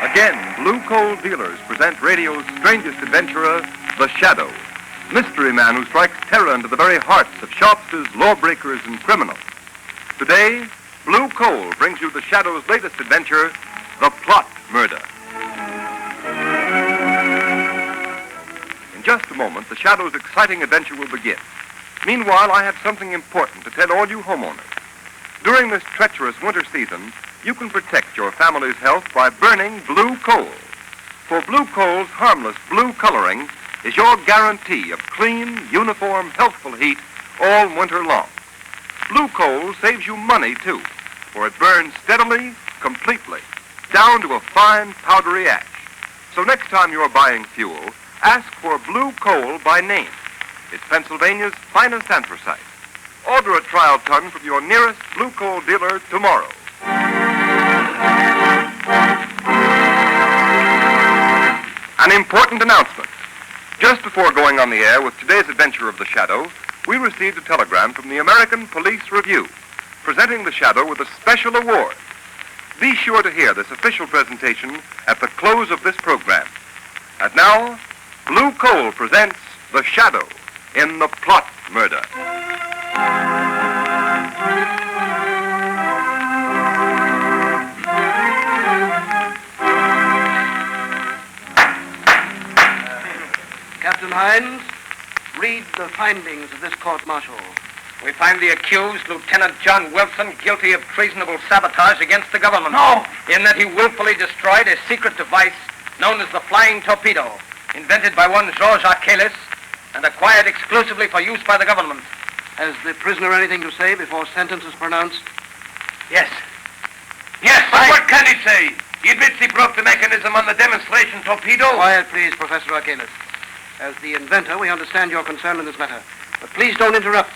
Again, Blue Coal Dealers present radio's strangest adventurer, The Shadow, mystery man who strikes terror into the very hearts of shopsters, lawbreakers, and criminals. Today, Blue Coal brings you The Shadow's latest adventure, The Plot Murder. In just a moment, The Shadow's exciting adventure will begin. Meanwhile, I have something important to tell all you homeowners. During this treacherous winter season, you can protect your family's health by burning blue coal. For blue coal's harmless blue coloring is your guarantee of clean, uniform, healthful heat all winter long. Blue coal saves you money, too, for it burns steadily, completely, down to a fine, powdery ash. So next time you're buying fuel, ask for blue coal by name. It's Pennsylvania's finest anthracite. Order a trial ton from your nearest blue coal dealer tomorrow. An important announcement. Just before going on the air with today's adventure of The Shadow, we received a telegram from the American Police Review, presenting The Shadow with a special award. Be sure to hear this official presentation at the close of this program. And now, Blue Coal presents The Shadow in The Plot Murder. Captain Hines, read the findings of this court-martial. We find the accused, Lieutenant John Wilson, guilty of treasonable sabotage against the government. No! In that he willfully destroyed a secret device known as the flying torpedo, invented by one Georges Archelis and acquired exclusively for use by the government. Has the prisoner anything to say before sentence is pronounced? Yes. Yes, but what can he say? He admits he broke the mechanism on the demonstration torpedo. Quiet, please, Professor Archelis. As the inventor, we understand your concern in this matter. But please don't interrupt.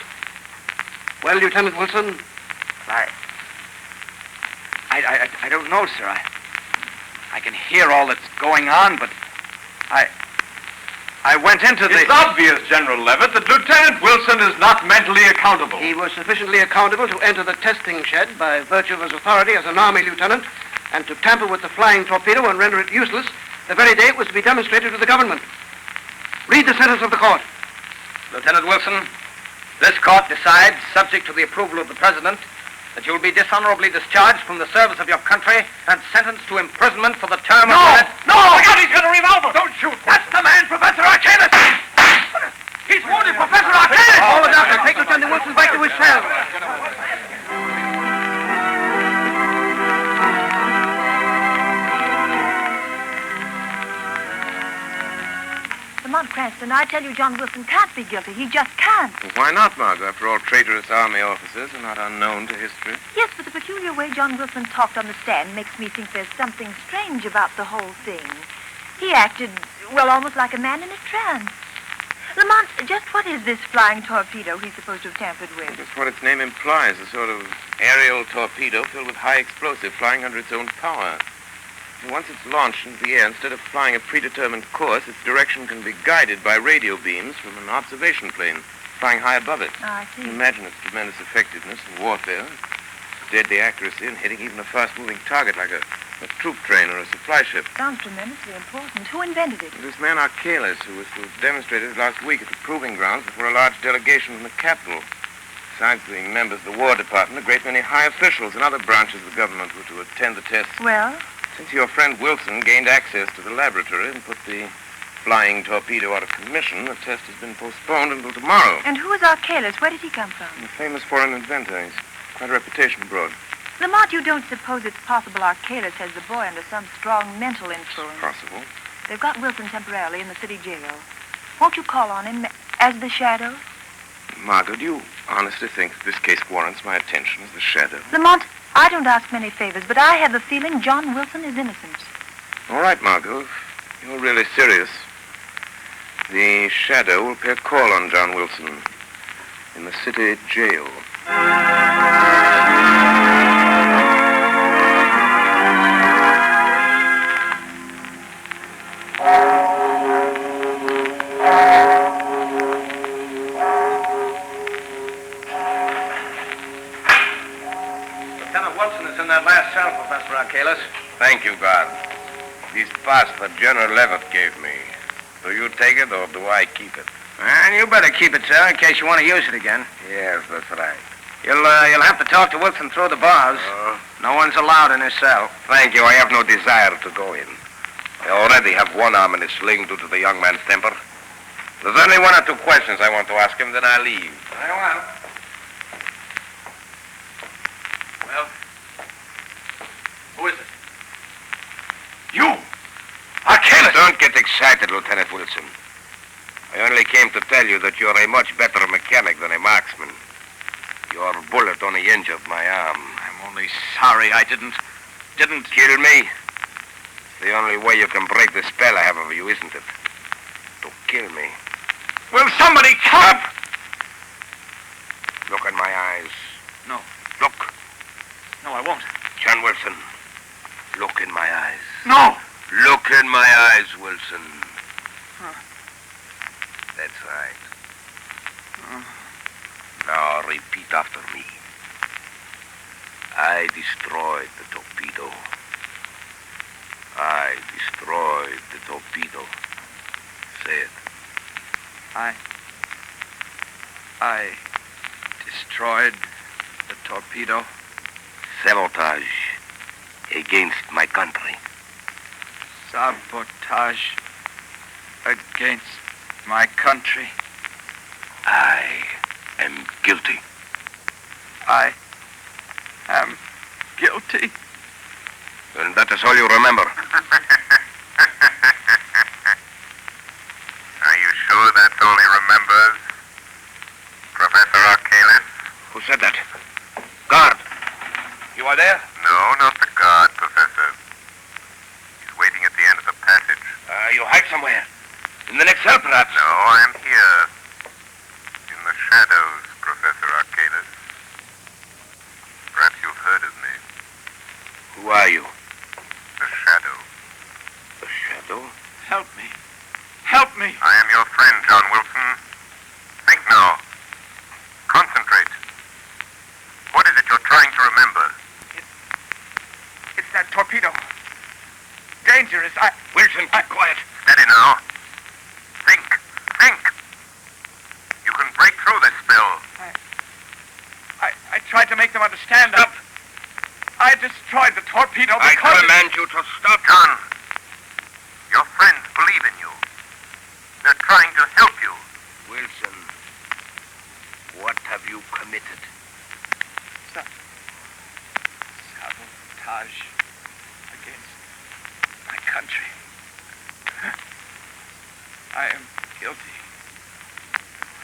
Well, Lieutenant Wilson? I don't know, sir. I can hear all that's going on, but I went into the... It's obvious, General Levitt, that Lieutenant Wilson is not mentally accountable. He was sufficiently accountable to enter the testing shed by virtue of his authority as an Army lieutenant and to tamper with the flying torpedo and render it useless the very day it was to be demonstrated to the government. Read the sentence of the court. Lieutenant Wilson, this court decides, subject to the approval of the President, that you will be dishonorably discharged from the service of your country and sentenced to imprisonment for the term of... No! Look out, he's got a revolver! Don't shoot! That's the man, Professor Archelis! He's wounded, Professor Archelis! All the doctor, take Lieutenant Wilson back to his cell. Lamont Cranston, I tell you John Wilson can't be guilty. He just can't. Well, why not, Margot? After all, traitorous Army officers are not unknown to history. Yes, but the peculiar way John Wilson talked on the stand makes me think there's something strange about the whole thing. He acted, well, almost like a man in a trance. Lamont, just what is this flying torpedo he's supposed to have tampered with? Well, that's what its name implies, a sort of aerial torpedo filled with high explosive flying under its own power. And once it's launched into the air, instead of flying a predetermined course, its direction can be guided by radio beams from an observation plane flying high above it. Oh, I see. Imagine its tremendous effectiveness in warfare, deadly accuracy in hitting even a fast-moving target like a troop train or a supply ship. Sounds tremendously important. Who invented it? This man Archelis, who was to have demonstrated it last week at the proving grounds before a large delegation from the capital. Besides being members of the War Department, a great many high officials in other branches of the government were to attend the test. Well? Since your friend Wilson gained access to the laboratory and put the flying torpedo out of commission, the test has been postponed until tomorrow. And who is Archelis? Where did he come from? A famous foreign inventor. He's quite a reputation abroad. Lamont, you don't suppose it's possible Archelis has the boy under some strong mental influence? Possible. They've got Wilson temporarily in the city jail. Won't you call on him as the Shadow? Margot, do you honestly think that this case warrants my attention as the Shadow? Lamont, I don't ask many favors, but I have the feeling John Wilson is innocent. All right, Margot, if you're really serious. The Shadow will pay a call on John Wilson in the city jail. in that last cell, Professor Archalis. Thank you, God. This pass that General Levitt gave me. Do you take it or do I keep it? And you better keep it, sir, in case you want to use it again. Yes, that's right. You'll have to talk to Wilson through the bars. No one's allowed in his cell. Thank you. I have no desire to go in. I already have one arm in a sling due to the young man's temper. There's only one or two questions I want to ask him, then I'll leave. Very well. Well, who is it? You! Archalis! Don't get excited, Lieutenant Wilson. I only came to tell you that you're a much better mechanic than a marksman. Your bullet only injured my arm. I'm only sorry I didn't... Kill me? It's the only way you can break the spell I have over you, isn't it? To kill me. Will somebody come? Look in my eyes. No. Look. No, I won't. John Wilson. Look in my eyes. No! Look in my eyes, Wilson. That's right. Now repeat after me. I destroyed the torpedo. I destroyed the torpedo. Say it. I destroyed the torpedo. Sabotage against my country. Sabotage against my country. I am guilty. I am guilty. And that is all you remember. Are you sure that's all he remembers, Professor Archalis? Who said that? Guard. You are there? No, not the guard, Professor. He's waiting at the end of the passage. You hide somewhere. In the next cell, perhaps? No, I'm here. In the shadows, Professor Archalis. Perhaps you've heard of me. Who are you? The Shadow. The Shadow? Help me. Help me. I am your friend, John Wilson. Think now. Concentrate. What is it you're trying to remember? It's that torpedo. Dangerous. Wilson, keep quiet. Steady now. Think. Think. You can break through this spell. I tried to make them understand. Stop. I destroyed the torpedo I because... command you to stop. John, your friends believe in you. They're trying to help you. Wilson, what have you committed? Sabotage against my country. I am guilty.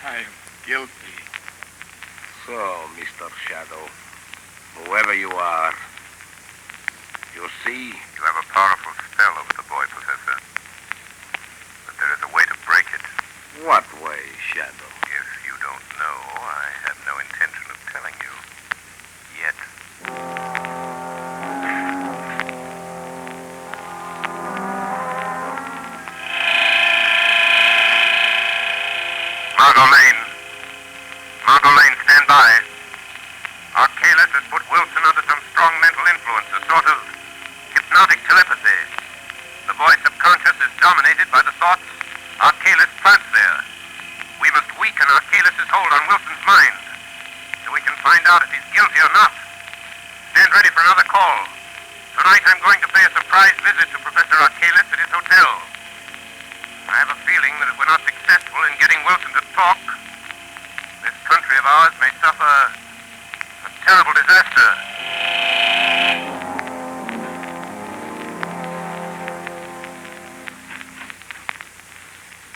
I am guilty. So, Mr. Shadow, whoever you are, you see, You have a powerful spell over the boy, Professor. But there is a way to break it. what way, Shadow? If you don't know, I have no intention of telling you. Yet. Margot Lane, stand by. Archalis has put Wilson under some strong mental influence, a sort of hypnotic telepathy. The boy's subconscious is dominated by the thoughts Archalis plants there. We must weaken Archalis' hold on Wilson's mind so we can find out if he's guilty or not. Stand ready for another call. Tonight I'm going to pay a surprise visit to Professor Archalis at his hotel. I have a feeling that if we're not successful in getting Wilson to talk, this country of ours may suffer a terrible disaster.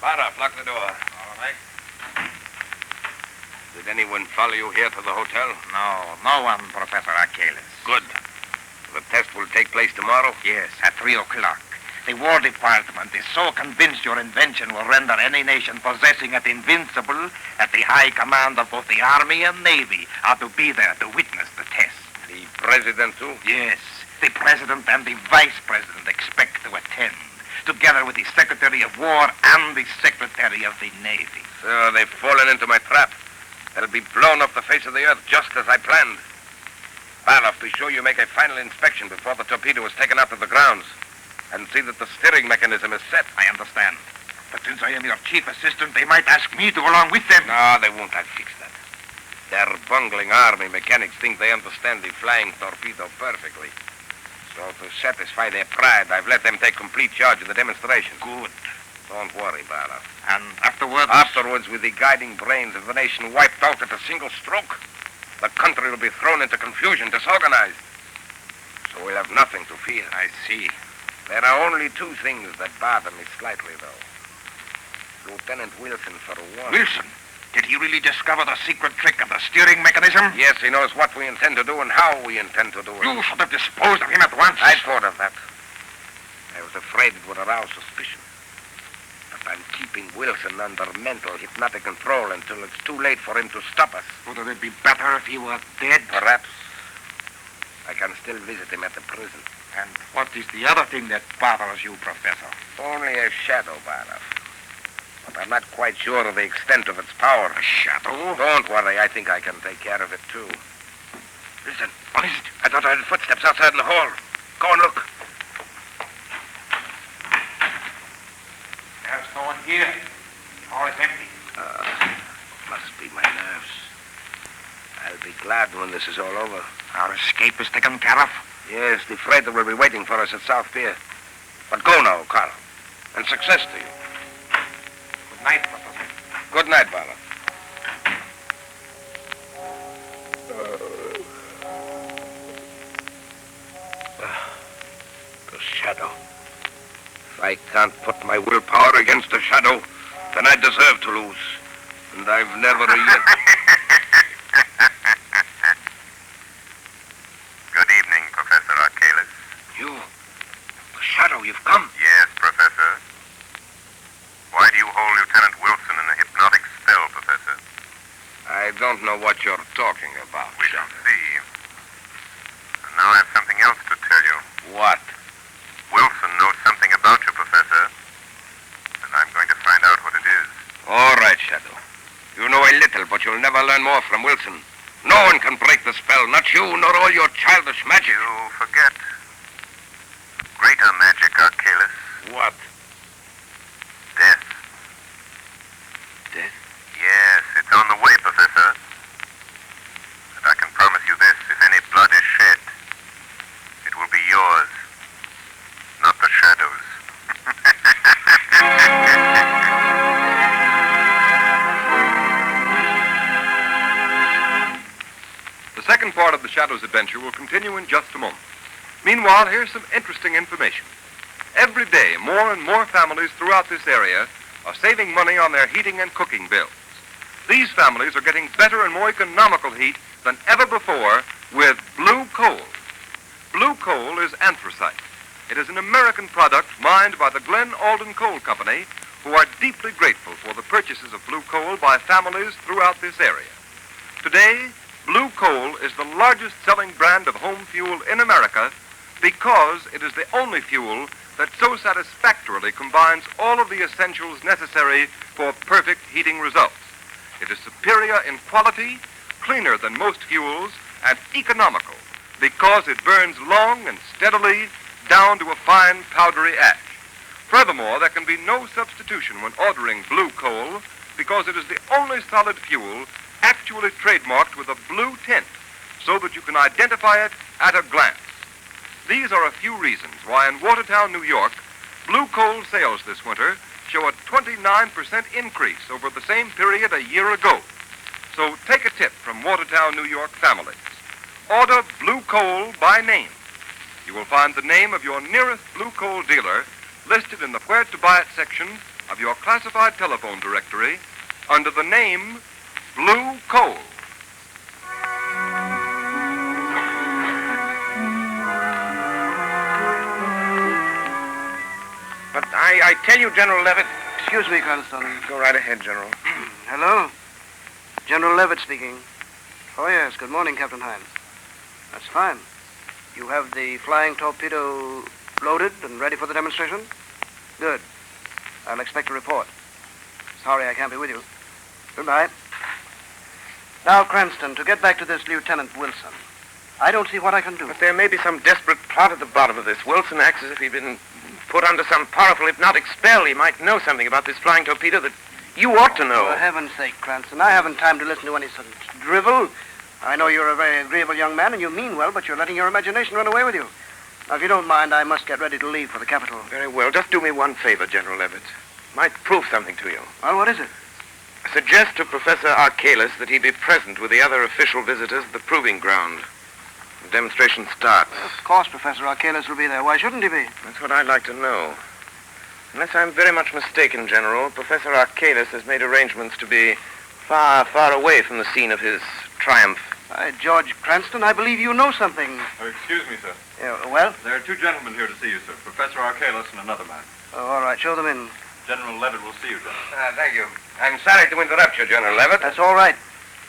Bar up, lock the door. All right. Did anyone follow you here to the hotel? No one, Professor Archalis. Good. The test will take place tomorrow? Yes, at 3 o'clock. The War Department is so convinced your invention will render any nation possessing it invincible that the high command of both the Army and Navy are to be there to witness the test. The president, too? Yes, the President and the Vice President expect to attend, together with the Secretary of War and the Secretary of the Navy. So they've fallen into my trap. They'll be blown off the face of the earth just as I planned. Barloff, be sure you make a final inspection before the torpedo is taken out of the grounds. And see that the steering mechanism is set. I understand. But since I am your chief assistant, they might ask me to go along with them. No, they won't. I'll fix that. Their bungling army mechanics think they understand the flying torpedo perfectly. So to satisfy their pride, I've let them take complete charge of the demonstration. Good. Don't worry, Barloff. And afterwards? Afterwards, with the guiding brains of the nation wiped out at a single stroke, the country will be thrown into confusion, disorganized. So we'll have nothing to fear. I see. There are only two things that bother me slightly, though. Lieutenant Wilson, for one. Wilson? Did he really discover the secret trick of the steering mechanism? Yes, he knows what we intend to do and how we intend to do it. You should have disposed of him at once. I thought of that. I was afraid it would arouse suspicion. But I'm keeping Wilson under mental hypnotic control until it's too late for him to stop us. Wouldn't it be better if he were dead? Perhaps. I can still visit him at the prison. And what is the other thing that bothers you, Professor? Only a shadow, Barloff. But I'm not quite sure of the extent of its power. A shadow? Don't worry, I think I can take care of it, too. Listen. What is it? I thought I heard footsteps outside in the hall. Go and look. There's no one here. The hall is empty. Must be my nerves. I'll be glad when this is all over. Our escape is taken care of. Yes, the freighter will be waiting for us at South Pier. But go now, Carl. And success to you. Good night, Professor. Good night, Barloff. The shadow. If I can't put my willpower against the shadow, then I deserve to lose. And I've never yet... Good evening, Professor Archaeus. You? The shadow, you've come? Yes, Professor. Why do you hold Lieutenant Wilson in a hypnotic spell, Professor? I don't know what you're talking about, We shall Shadow. see. And now I have something else to tell you. What? Wilson knows something about you, Professor. And I'm going to find out what it is. All right, Shadow. You know a little, but you'll never learn more from Wilson. No one can break the spell, not you, nor all your childish magic. You forget. Greater magic, Archaeus. What? Death. Death? Yes, it's on the way, Professor. And I can promise you this, if any blood is shed, it will be yours, not the shadow's. The second part of the Shadow's adventure will continue in just a moment. Meanwhile, here's some interesting information. Every day, more and more families throughout this area are saving money on their heating and cooking bills. These families are getting better and more economical heat than ever before with blue coal. Blue coal is anthracite. It is an American product mined by the Glen Alden Coal Company, who are deeply grateful for the purchases of blue coal by families throughout this area. Today, blue coal is the largest selling brand of home fuel in America because it is the only fuel that so satisfactorily combines all of the essentials necessary for perfect heating results. It is superior in quality, cleaner than most fuels, and economical because it burns long and steadily down to a fine powdery ash. Furthermore, there can be no substitution when ordering blue coal because it is the only solid fuel actually trademarked with a blue tint so that you can identify it at a glance. These are a few reasons why in Watertown, New York, blue coal sales this winter show a 29% increase over the same period a year ago. So take a tip from Watertown, New York families. Order blue coal by name. You will find the name of your nearest blue coal dealer listed in the Where to Buy It section of your classified telephone directory under the name Blue Coal. But I tell you, General Levitt... Excuse me, Colonel. Go right ahead, General. Hello? General Levitt speaking. Oh, yes. Good morning, Captain Hines. That's fine. You have the flying torpedo loaded and ready for the demonstration? Good. I'll expect a report. Sorry I can't be with you. Goodbye. Now, Cranston, to get back to this Lieutenant Wilson. I don't see what I can do. But there may be some desperate plot at the bottom of this. Wilson acts as if he'd been put under some powerful hypnotic spell. He might know something about this flying torpedo that you ought to know. For heaven's sake, Cranston, I haven't time to listen to any such drivel. I know you're a very agreeable young man, and you mean well, but you're letting your imagination run away with you. Now, if you don't mind, I must get ready to leave for the capital. Very well. Just do me one favor, General Levitt. Might prove something to you. Well, what is it? Suggest to Professor Archalis that he be present with the other official visitors at the proving ground. The demonstration starts. Of course, Professor Archalis will be there. Why shouldn't he be? That's what I'd like to know. Unless I'm very much mistaken, General, Professor Archalis has made arrangements to be far, far away from the scene of his triumph. George Cranston, I believe you know something. Excuse me, sir. Well? There are two gentlemen here to see you, sir. Professor Archalis and another man. Oh, all right. Show them in. General Levitt will see you, General. Thank you. I'm sorry to interrupt you, General Levitt. That's all right.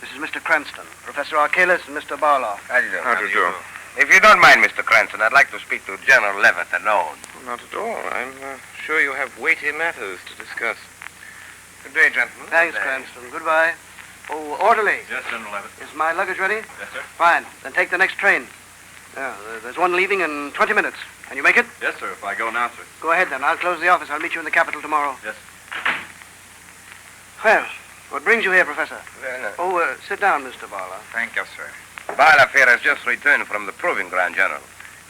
This is Mr. Cranston, Professor Archalis, and Mr. Barlow. How do you do? How do you do? If you don't mind, Mr. Cranston, I'd like to speak to General Levitt alone. Not at all. I'm sure you have weighty matters to discuss. Good day, gentlemen. Thanks, Cranston. Goodbye. Oh, orderly. Yes, General Levitt. Is my luggage ready? Yes, sir. Fine. Then take the next train. There's one leaving in 20 minutes. Can you make it? Yes, sir, if I go now, sir. Go ahead, then. I'll close the office. I'll meet you in the capital tomorrow. Yes. Well, what brings you here, Professor? Very nice. Oh, sit down, Mr. Barlow. Thank you, sir. Barlow has just returned from the proving ground, General.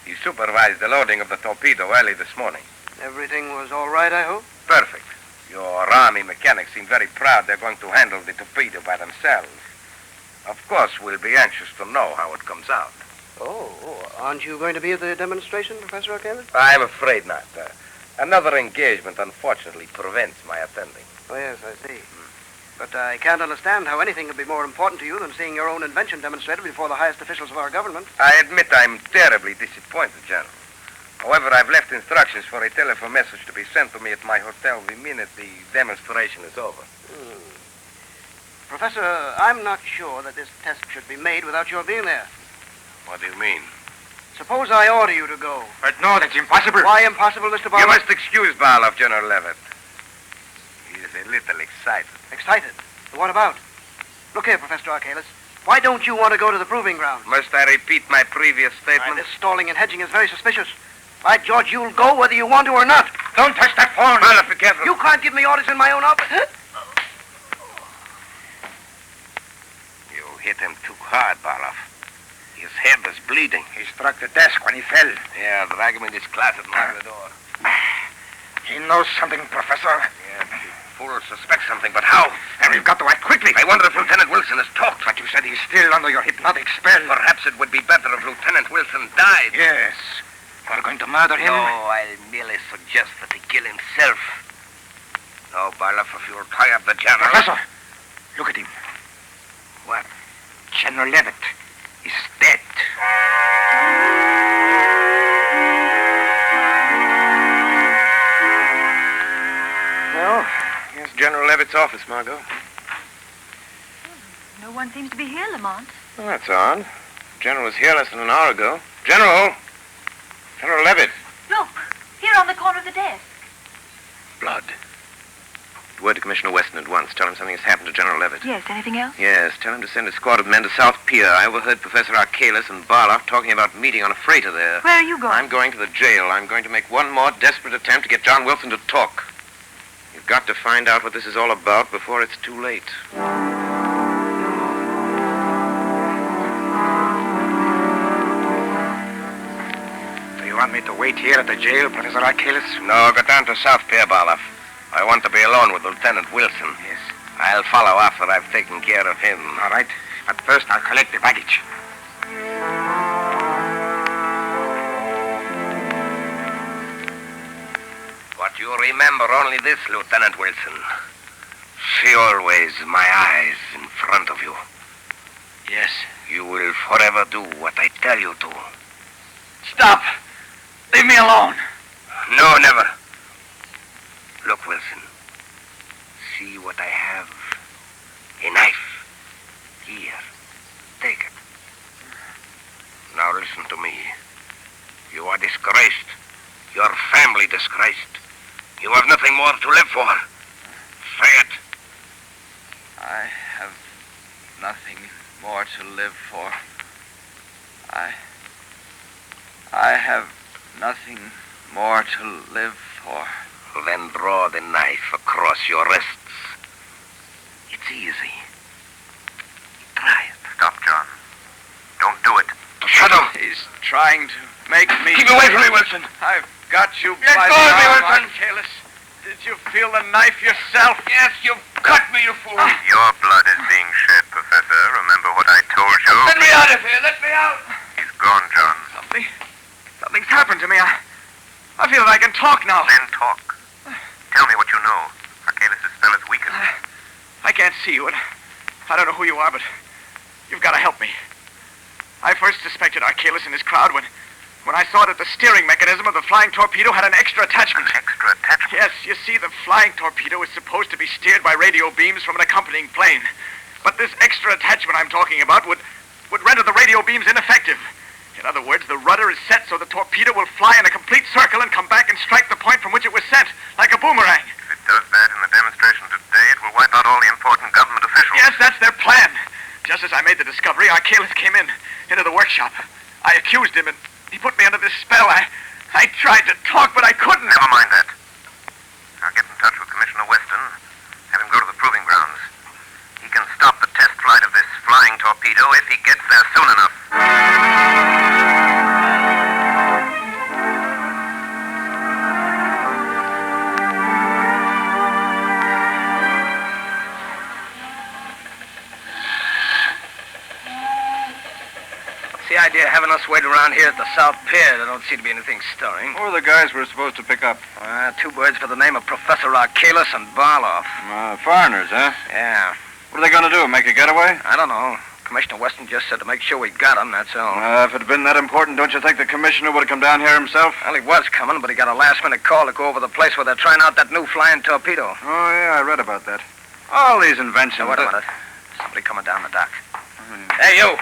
He supervised the loading of the torpedo early this morning. Everything was all right, I hope? Perfect. Your Army mechanics seem very proud they're going to handle the torpedo by themselves. Of course, we'll be anxious to know how it comes out. Oh, aren't you going to be at the demonstration, Professor Archalis? I'm afraid not. Another engagement, unfortunately, prevents my attending. Oh, yes, I see. But I can't understand how anything could be more important to you than seeing your own invention demonstrated before the highest officials of our government. I admit I'm terribly disappointed, General. However, I've left instructions for a telephone message to be sent to me at my hotel the minute the demonstration is over. Professor, I'm not sure that this test should be made without your being there. What do you mean? Suppose I order you to go. But no, that's impossible. Why impossible, Mr. Barlow? You must excuse Barlow, General Levitt. He is a little excited. Excited? What about? Look here, Professor Archalis. Why don't you want to go to the proving ground? Must I repeat my previous statement? This stalling and hedging is very suspicious. By George, you'll go whether you want to or not. Don't touch that phone. Barlow, be careful. You can't give me orders in my own office. You hit him too hard, Barlow. His head was bleeding. He struck the desk when he fell. Yeah, drag him in his closet and lock the door. He knows something, Professor. Yeah, the fool suspects something, but how? And we've got to act quickly. I wonder if Lieutenant Wilson has talked. But you said he's still under your hypnotic spell. Perhaps it would be better if Lieutenant Wilson died. Yes. We're going to murder him? No, I'll merely suggest that he kill himself. No, Barlow, if you'll tie up the general... Professor, look at him. What? General Levitt is dead. Well, here's General Levitt's office, Margot. No one seems to be here, Lamont. Well, that's odd. The General was here less than an hour ago. General! General Levitt. Look, here on the corner of the desk. Blood. Word to Commissioner Weston at once. Tell him something has happened to General Levitt. Yes, anything else? Yes, tell him to send a squad of men to South Pier. I overheard Professor Archalis and Barlow talking about meeting on a freighter there. Where are you going? I'm going to the jail. I'm going to make one more desperate attempt to get John Wilson to talk. You've got to find out what this is all about before it's too late. You want me to wait here at the jail, Professor Archalis? No, go down to South Pier, Barlow. I want to be alone with Lieutenant Wilson. Yes. I'll follow after I've taken care of him. All right. But first, I'll collect the baggage. But you remember only this, Lieutenant Wilson. See always my eyes in front of you. Yes. You will forever do what I tell you to. Stop! Leave me alone. No, never. Look, Wilson. See what I have. A knife. Here. Take it. Now listen to me. You are disgraced. Your family disgraced. You have nothing more to live for. Say it. I have nothing more to live for. I have nothing more to live for. Then draw the knife across your wrists. It's easy. Try it. Stop, John. Don't do it. Shadow! He's trying to make me... Keep away from me, Wilson! I've got you Let by go the of me, arm, Wilson! Archelaus. Did you feel the knife yourself? Yes, you've cut me, you fool! Your blood is being shed, Professor. Remember what I told you? Let me out of here! Let me out! He's gone, John. Something's happened to me. I feel that I can talk now. Then talk. Tell me what you know. Archelaus' spell is weakened. I can't see you, and I don't know who you are, but you've got to help me. I first suspected Archelaus and his crowd when I saw that the steering mechanism of the flying torpedo had an extra attachment. An extra attachment? Yes, you see, the flying torpedo is supposed to be steered by radio beams from an accompanying plane. But this extra attachment I'm talking about would render the radio beams ineffective. In other words, the rudder is set so the torpedo will fly in a complete circle and come back and strike the point from which it was sent, like a boomerang. If it does that in the demonstration today, it will wipe out all the important government officials. Yes, that's their plan. Just as I made the discovery, Archelaus came into the workshop. I accused him, and he put me under this spell. I tried to talk, but I couldn't. Never mind that. I'll get in touch with Commissioner Weston, have him go to the proving grounds. He can stop the test flight of this flying torpedo if he gets there soon enough. What's the idea of having us wait around here at the South Pier? There don't seem to be anything stirring. Who are the guys we're supposed to pick up? Two birds for the name of Professor Archelaus and Barloff. Foreigners, huh? Yeah. What are they going to do, make a getaway? I don't know. Commissioner Weston just said to make sure we got them, that's all. If it had been that important, don't you think the commissioner would have come down here himself? Well, he was coming, but he got a last-minute call to go over the place where they're trying out that new flying torpedo. Oh, yeah, I read about that. All these inventions... Now, wait a minute. Somebody coming down the dock. Hey, you!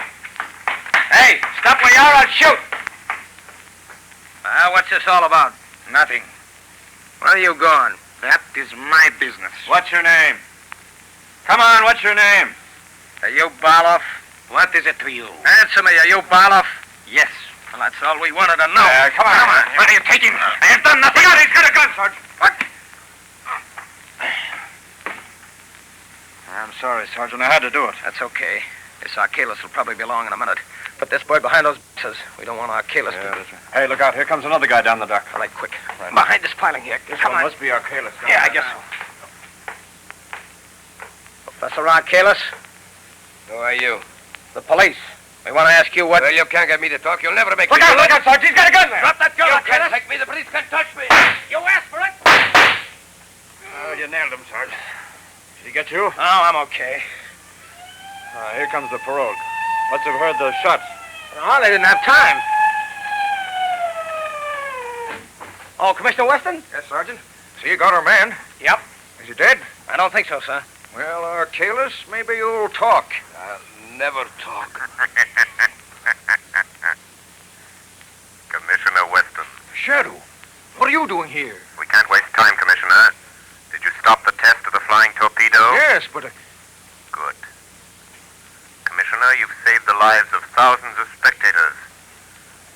Hey, stop where you are, I'll shoot! What's this all about? Nothing. Where are you going? That is my business. What's your name? Come on, what's your name? Are you Barloff? What is it to you? Answer me, are you Barloff? Yes. Well, that's all we wanted to know. Come on. Where are you taking? I have done nothing. He's got a gun, Sergeant. What? I'm sorry, Sergeant. I had to do it. That's okay. This Archelaus will probably be along in a minute. Put this bird behind those boxes. We don't want Archelaus to... That's right. Hey, look out. Here comes another guy down the dock. All right, quick. Right. Behind this piling here. This Come one on. must be Archelaus. Yeah, I guess so. Professor Archelaus? Who are you? The police. We want to ask you what... Well, you can't get me to talk. You'll never make Look me... out, Sergeant. He's got a gun there. Drop that gun, You Archelaus. can't take me. The police can't touch me. You asked for it. Oh, you nailed him, Sergeant. Did he get you? Oh, I'm okay. Here comes the parole. Must have heard the shots. Oh, they didn't have time. Oh, Commissioner Weston? Yes, Sergeant. So you got our man? Yep. Is he dead? I don't think so, sir. Well, Archelaus, maybe you'll talk. I'll never talk. Commissioner Weston. Shadow, what are you doing here? We can't waste time, Commissioner. Did you stop the test of the flying torpedo? Yes, but... Good. Commissioner, you've saved the lives of thousands of spectators.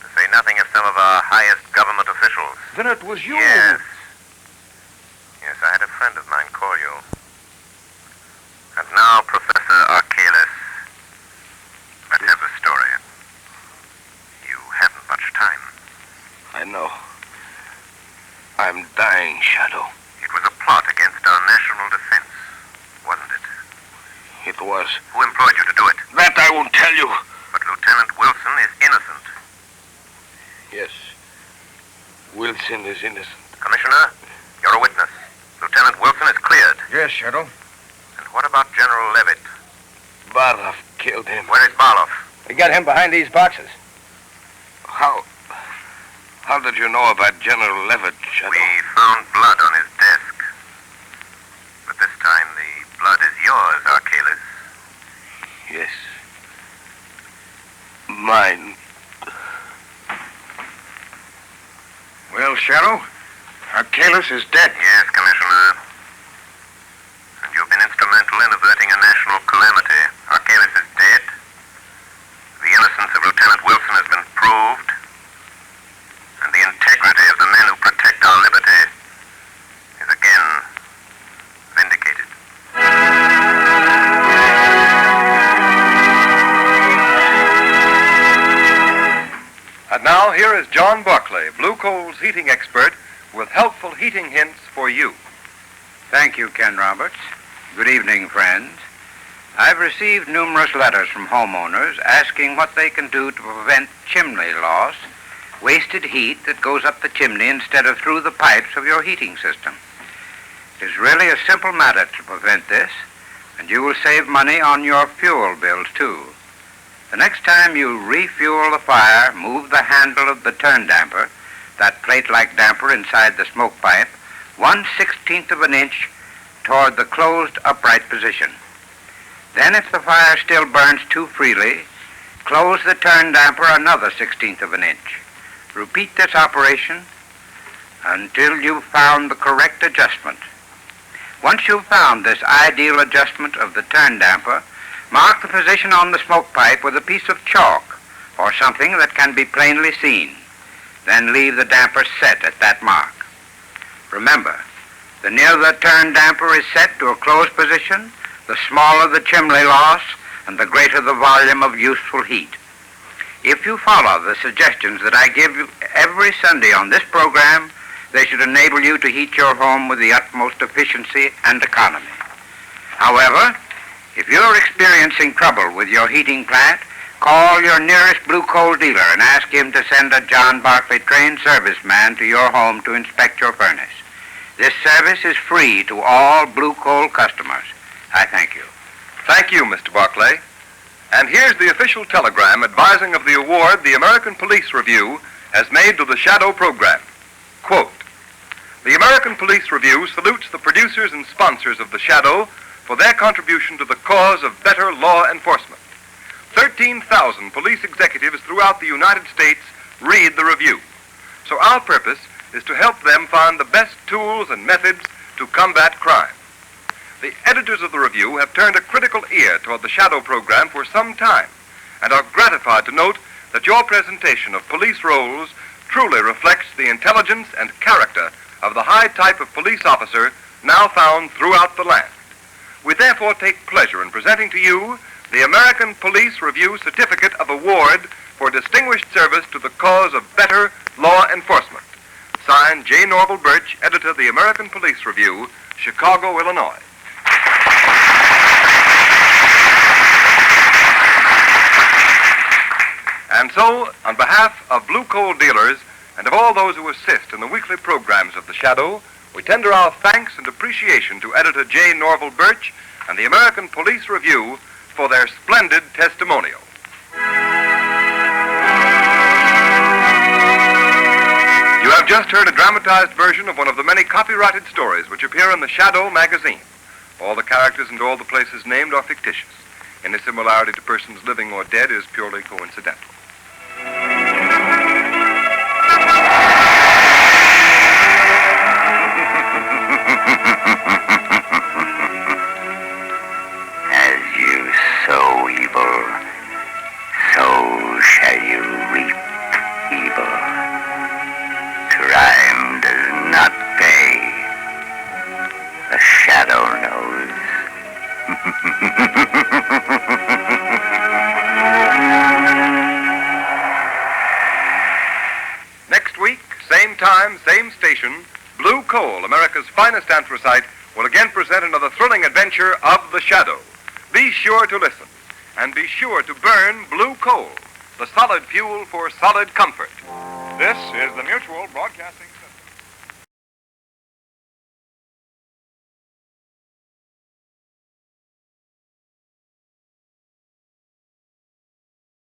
To say nothing of some of our highest government officials. Then it was you. Yes. Yes, I had a friend of mine call you. And now, Professor Archelaus, let's have the story. You haven't much time. I know. I'm dying, Shadow. It was a plot against our national defense, wasn't it? It was. Who employed you to do it? That I won't tell you. But Lieutenant Wilson is innocent. Yes. Wilson is innocent. Commissioner, you're a witness. Lieutenant Wilson is cleared. Yes, Shadow. And what about General Levitt? Barloff killed him. Where is Barloff? We got him behind these boxes. How did you know about General Levitt, Shadow? We found blood on his desk. But this time the blood is yours, Archelaus. Yes. Mine. Well, Shadow, Archelaus is dead. Yes, Commissioner. And you've been instrumental in averting a national calamity. Archelaus is dead. The innocence of Lieutenant Wilson has been Now, here is John Barclay, Blue Coal's heating expert, with helpful heating hints for you. Thank you, Ken Roberts. Good evening, friends. I've received numerous letters from homeowners asking what they can do to prevent chimney loss, wasted heat that goes up the chimney instead of through the pipes of your heating system. It is really a simple matter to prevent this, and you will save money on your fuel bills, too. The next time you refuel the fire, move the handle of the turn damper, that plate-like damper inside the smoke pipe, 1/16 of an inch toward the closed upright position. Then, if the fire still burns too freely, close the turn damper another 1/16 of an inch. Repeat this operation until you've found the correct adjustment. Once you've found this ideal adjustment of the turn damper, mark the position on the smoke pipe with a piece of chalk or something that can be plainly seen. Then leave the damper set at that mark. Remember, the nearer the turn damper is set to a closed position, the smaller the chimney loss and the greater the volume of useful heat. If you follow the suggestions that I give you every Sunday on this program, they should enable you to heat your home with the utmost efficiency and economy. However, if you're experiencing trouble with your heating plant, call your nearest Blue Coal dealer and ask him to send a John Barclay trained serviceman to your home to inspect your furnace. This service is free to all Blue Coal customers. I thank you. Thank you, Mr. Barclay. And here's the official telegram advising of the award the American Police Review has made to the Shadow program. Quote, "The American Police Review salutes the producers and sponsors of the Shadow for their contribution to the cause of better law enforcement. 13,000 police executives throughout the United States read the review. So our purpose is to help them find the best tools and methods to combat crime. The editors of the review have turned a critical ear toward the Shadow program for some time and are gratified to note that your presentation of police roles truly reflects the intelligence and character of the high type of police officer now found throughout the land. We therefore take pleasure in presenting to you the American Police Review Certificate of Award for Distinguished Service to the Cause of Better Law Enforcement. Signed, J. Norval Birch, editor of the American Police Review, Chicago, Illinois." And so, on behalf of Blue Coal dealers and of all those who assist in the weekly programs of the Shadow, we tender our thanks and appreciation to editor J. Norval Birch and the American Police Review for their splendid testimonial. You have just heard a dramatized version of one of the many copyrighted stories which appear in the Shadow magazine. All the characters and all the places named are fictitious. Any similarity to persons living or dead is purely coincidental. As you sow evil, so shall you reap evil. Crime does not pay. The Shadow knows. Next week, same time, same station, Blue Coal, America's finest anthracite, will again present another thrilling adventure of the Shadow. Be sure to listen, and be sure to burn Blue Coal, the solid fuel for solid comfort. This is the Mutual Broadcasting